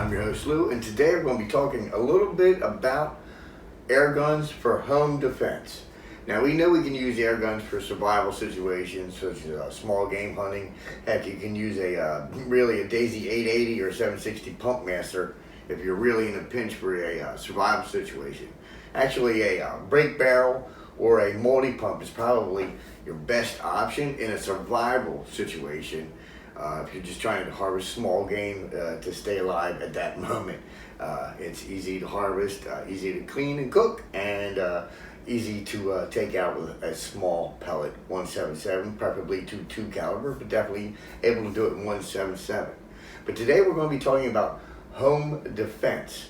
I'm your host Lou, and today we're going to be talking a little bit about air guns for home defense. Now, we know we can use air guns for survival situations such as small game hunting. Heck, you can use a Daisy 880 or 760 pump master if you're really in a pinch for a survival situation. Actually, a break barrel or a multi-pump is probably your best option in a survival situation. If you're just trying to harvest small game to stay alive at that moment. It's easy to harvest, easy to clean and cook, and easy to take out with a small pellet 177, preferably .22 caliber, but definitely able to do it in 177. But today we're going to be talking about home defense.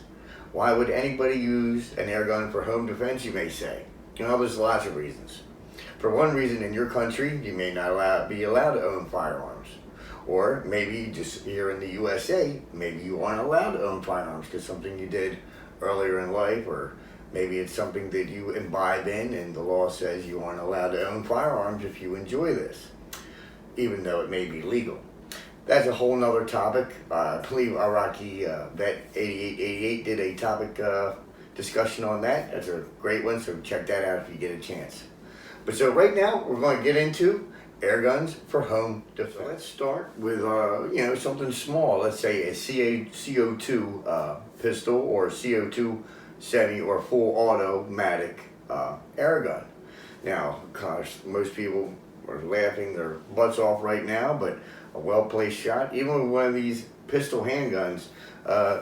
Why would anybody use an air gun for home defense, you may say? You know, there's lots of reasons. For one reason, in your country, you may not be allowed to own firearms. Or maybe just here in the USA, maybe you aren't allowed to own firearms because something you did earlier in life, or maybe it's something that you imbibe in and the law says you aren't allowed to own firearms if you enjoy this, even though it may be legal. That's a whole nother topic. I believe Iraqi Vet 8888 did a topic discussion on that. That's a great one, so check that out if you get a chance. But so right now, we're going to get into air guns for home defense. So let's start with something small. Let's say a CO2 pistol or CO2 semi or full automatic air gun. Now, gosh, most people are laughing their butts off right now, but a well-placed shot, even with one of these pistol handguns,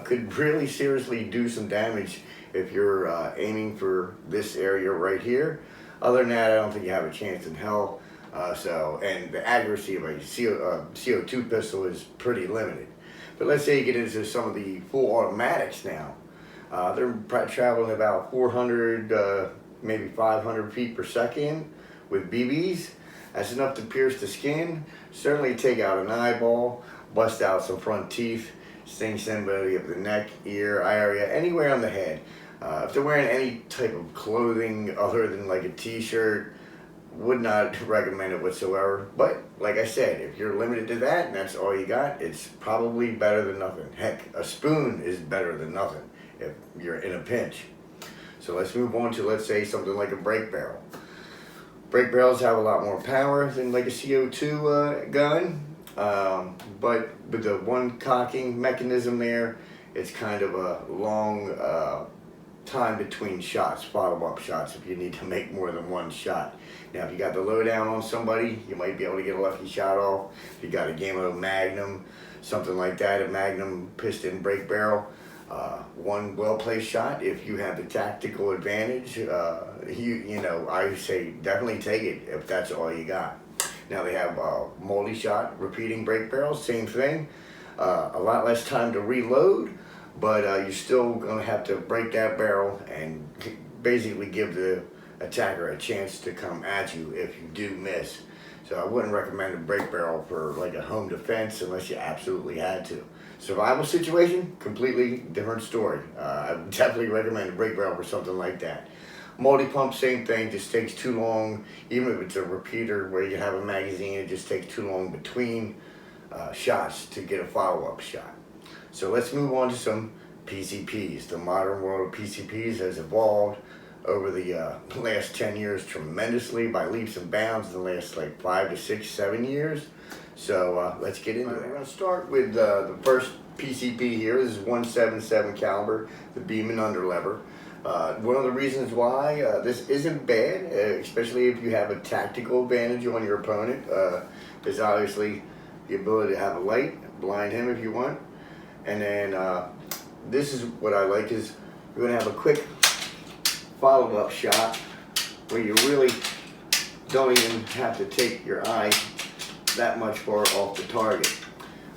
could really seriously do some damage if you're aiming for this area right here. Other than that, I don't think you have a chance in hell. And the accuracy of a CO2 pistol is pretty limited. But let's say you get into some of the full automatics now. They're traveling about 400, maybe 500 feet per second with BBs. That's enough to pierce the skin, certainly take out an eyeball, bust out some front teeth, sting somebody up the neck, ear, eye area, anywhere on the head. If they're wearing any type of clothing other than like a t-shirt, would not recommend it whatsoever. But like I said, if you're limited to that and that's all you got, it's probably better than nothing. Heck, a spoon is better than nothing if you're in a pinch. So let's move on to, let's say, something like a break barrel. Break barrels have a lot more power than like a CO2 gun, but with the one cocking mechanism there, it's kind of a long time between shots, follow-up shots, if you need to make more than one shot. Now, if you got the lowdown on somebody, you might be able to get a lucky shot off. If you got a Gamma Magnum, something like that, a Magnum piston break barrel, one well-placed shot. If you have the tactical advantage, I would say definitely take it if that's all you got. Now they have multi-shot repeating break barrels, same thing. A lot less time to reload, but you're still going to have to break that barrel and basically give the attacker a chance to come at you if you do miss. So I wouldn't recommend a break barrel for like a home defense unless you absolutely had to. Survival situation, completely different story. I would definitely recommend a break barrel for something like that. Multi-pump, same thing, just takes too long. Even if it's a repeater where you have a magazine, it just takes too long between shots to get a follow-up shot. So let's move on to some PCPs. The modern world of PCPs has evolved over the last 10 years tremendously by leaps and bounds in the last like 5 to 6, 7 years. So let's get into it. We're going to start with the first PCP here. This is 177 caliber, the Beeman underlever. One of the reasons why this isn't bad, especially if you have a tactical advantage on your opponent, is obviously the ability to have a light, blind him if you want. And then this is what I like is you're going to have a quick follow-up shot where you really don't even have to take your eye that much far off the target.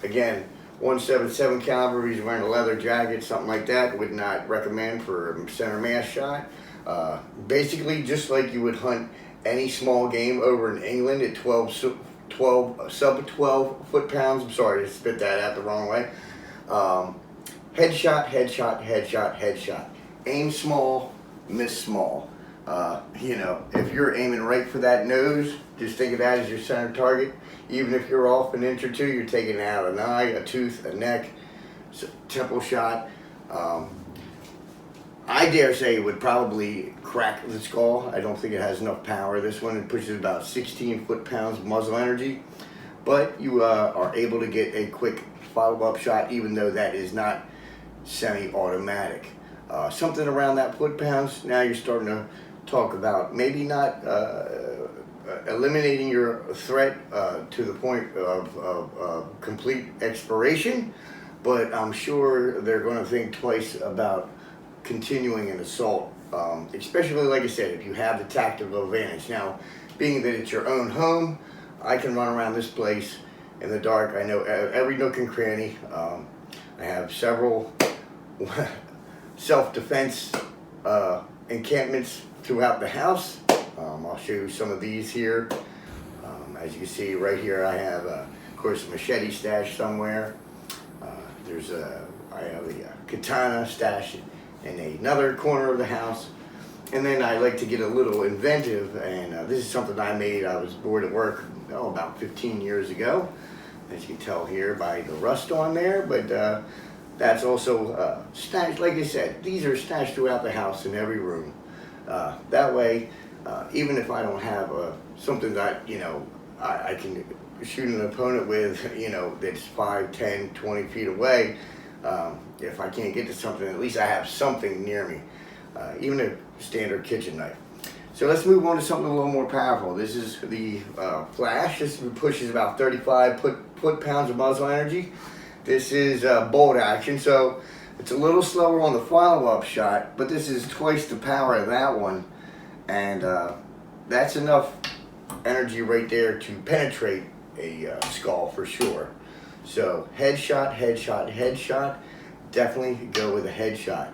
Again, 177 caliber, he's wearing a leather jacket, something like that, would not recommend for a center mass shot. Basically, just like you would hunt any small game over in England at sub 12 foot-pounds. I'm sorry to spit that out the wrong way. Headshot, headshot, headshot, headshot. Aim small, miss small. If you're aiming right for that nose, just think of that as your center target. Even if you're off an inch or two, you're taking out an eye, a tooth, a neck, temple shot. I dare say it would probably crack the skull. I don't think it has enough power. This one, it pushes about 16 foot-pounds muzzle energy, but you are able to get a quick follow-up shot, even though that is not semi-automatic. Something around that foot-pounds, now you're starting to talk about maybe not eliminating your threat to the point of complete expiration, but I'm sure they're going to think twice about continuing an assault, especially, like I said, if you have the tactical advantage. Now, being that it's your own home, I can run around this place in the dark. I know every nook and cranny. I have several self-defense encampments throughout the house. I'll show you some of these here. As you can see right here, I have, of course, a machete stash somewhere. I have a katana stash in another corner of the house. And then I like to get a little inventive, and this is something I made. I was bored at work about 15 years ago, as you can tell here by the rust on there, but that's also stashed. Like I said, these are stashed throughout the house in every room. That way, even if I don't have something that, I can shoot an opponent with, that's 5, 10, 20 feet away, if I can't get to something, at least I have something near me, even a standard kitchen knife. So let's move on to something a little more powerful. This is the flash. This pushes about 35 foot-pounds of muzzle energy. This is bolt action, so it's a little slower on the follow-up shot, but this is twice the power of that one, and that's enough energy right there to penetrate a skull for sure. So headshot, headshot, headshot. Definitely go with a headshot.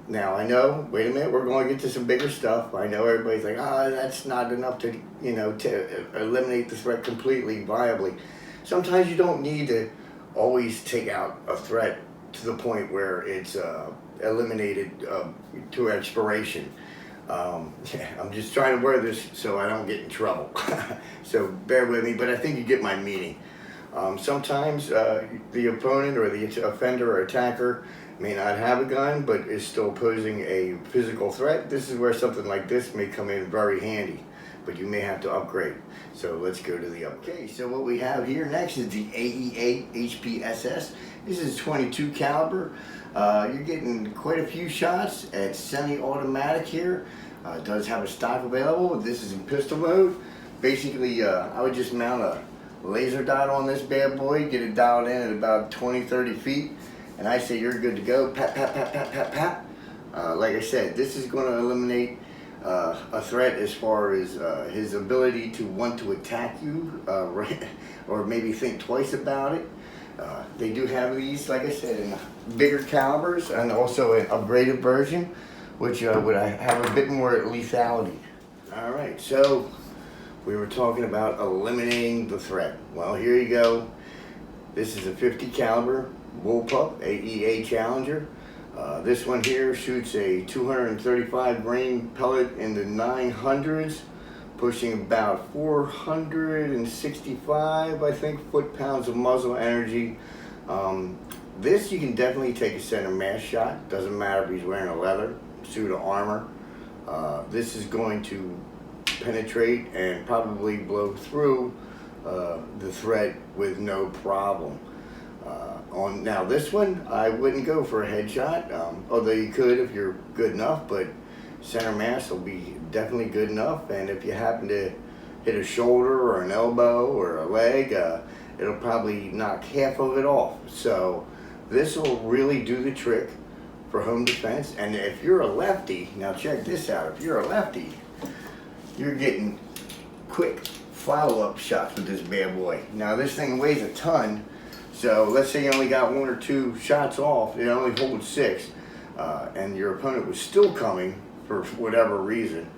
Now I know, wait a minute, we're going to get to some bigger stuff. I know everybody's like, that's not enough to, to eliminate the threat completely, viably. Sometimes you don't need to always take out a threat to the point where it's eliminated to expiration. I'm just trying to wear this so I don't get in trouble. So bear with me, but I think you get my meaning. Sometimes the opponent or the offender or attacker may not have a gun, but is still posing a physical threat. This is where something like this may come in very handy, but you may have to upgrade. So let's go to the upgrade. Okay, so what we have here next is the AE8 HPSS. This is 22 caliber. You're getting quite a few shots at semi-automatic here. It does have a stock available. This is in pistol mode. Basically, I would just mount a laser dot on this bad boy, get it dialed in at about 20-30 feet, and I say you're good to go. Pat, pat, pat, pat, pat, pat. Like I said, this is going to eliminate a threat as far as his ability to want to attack you, right, or maybe think twice about it. They do have these, like I said, in bigger calibers, and also an upgraded version, which would have a bit more lethality. All right, so we were talking about eliminating the threat. Well, here you go. This is a 50 caliber bullpup AEA Challenger. This one here shoots a 235 grain pellet in the 900s, pushing about 465, I think, foot-pounds of muzzle energy. This you can definitely take a center mass shot. Doesn't matter if he's wearing a leather suit of armor. This is going to penetrate and probably blow through the threat with no problem. Now this one, I wouldn't go for a headshot, although you could if you're good enough, but center mass will be definitely good enough, and if you happen to hit a shoulder or an elbow or a leg, it'll probably knock half of it off. So this will really do the trick for home defense. And if you're a lefty, now check this out, if you're a lefty, you're getting quick follow-up shots with this bad boy. Now this thing weighs a ton, so let's say you only got 1 or 2 shots off, it only holds 6, and your opponent was still coming for whatever reason.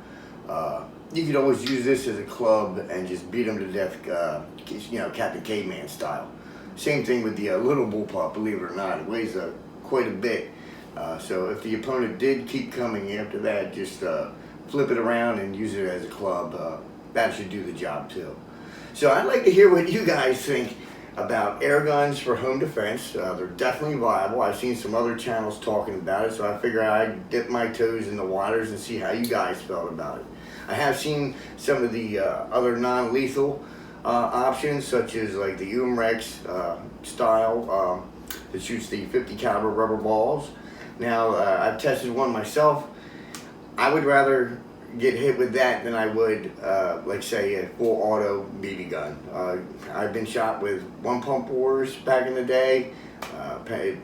You could always use this as a club and just beat them to death, Captain Caveman style. Same thing with the little bullpup, believe it or not. It weighs quite a bit. So if the opponent did keep coming after that, just flip it around and use it as a club. That should do the job too. So I'd like to hear what you guys think. about air guns for home defense. They're definitely viable. I've seen some other channels talking about it, so I figured I'd dip my toes in the waters and see how you guys felt about it. I have seen some of the other non-lethal options, such as like the UMREX style that shoots the 50 caliber rubber balls. Now, I've tested one myself. I would rather get hit with that than I would, like say, a full auto BB gun. I've been shot with one pump bores back in the day. It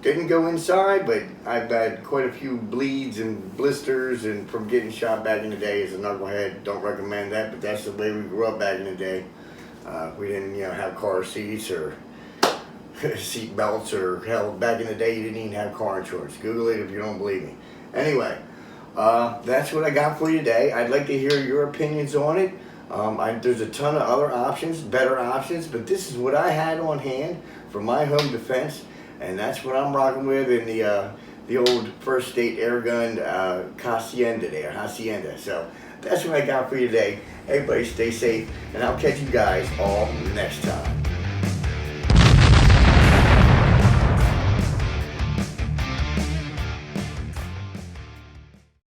didn't go inside, but I've had quite a few bleeds and blisters and from getting shot back in the day as a knucklehead. Don't recommend that, but that's the way we grew up back in the day. We didn't, have car seats or seat belts, or hell, back in the day you didn't even have car insurance. Google it if you don't believe me. Anyway, that's what I got for you today. I'd like to hear your opinions on it. There's a ton of other options, better options, but this is what I had on hand for my home defense, and that's what I'm rocking with in the old First State Airgun Hacienda. So that's what I got for you today. Everybody stay safe, and I'll catch you guys all next time.